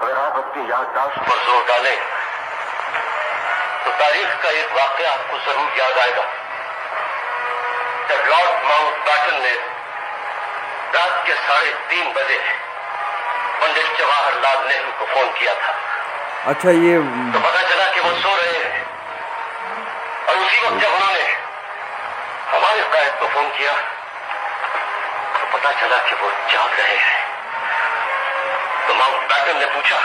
अगर आप अपनी याददाश्त पर जोर डालें तो तारीख का एक वाकया आपको जरूर याद आएगा। जब लॉर्ड माउंटबेटन ने रात के 3:30 बजे पंडित जवाहरलाल नेहरू को फोन किया था। अच्छा, ये तो पता चला कि वो सो रहे हैं, और उसी वक्त जब उन्होंने हमारे कायद को फोन किया तो पता चला कि वो जाग रहे हैं। तो माउंटबेटन ने पूछा,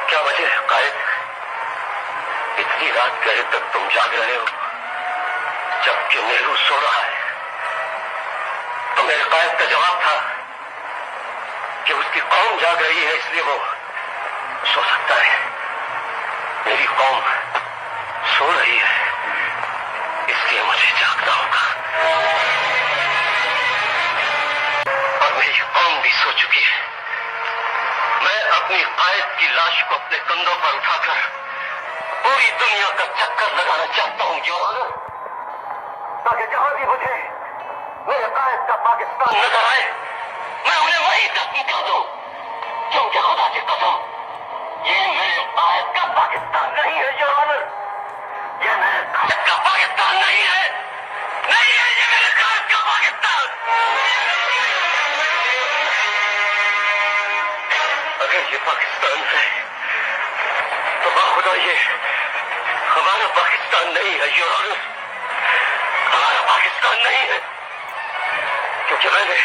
क्या वजह है कायद, इतनी रात गए तक तुम जाग रहे हो जबकि नेहरू सो रहा है? तो मेरे कायद का जवाब था कि उसकी कौम जाग रही है इसलिए वो सो सकता है, मेरी कौम सो रही है इसलिए मुझे जागना होगा। और मेरी कौम भी सो चुकी है। मैं अपनी कायद की लाश को अपने कंधों पर उठाकर पूरी दुनिया का चक्कर लगाना चाहता हूँ योर ऑनर, ताकि जहां भी मुझे मेरे कायद का पाकिस्तान नजर आए मैं उन्हें वही दफन कर दूं, क्योंकि खुदा की कसम ये मेरे कायद का पाकिस्तान नहीं है योर ऑनर, ये मेरे कायद का पाकिस्तान नहीं है, नहीं है ये मेरे कायद का पाकिस्तान। अगर ये पाकिस्तान है तो बाखुदा ये हमारा पाकिस्तान नहीं है योर ऑनर, हमारा पाकिस्तान नहीं है, क्योंकि मैंने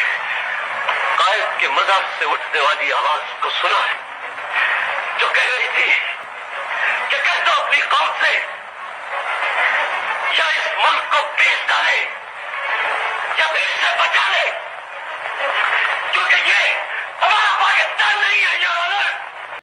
कायद के मज़ार से उठने वाली आवाज को सुना है जो कह रही थी कि कह दो अपनी कौम से या इस मुल्क को बेच डाले या फिर इसे बचा ले, क्योंकि ये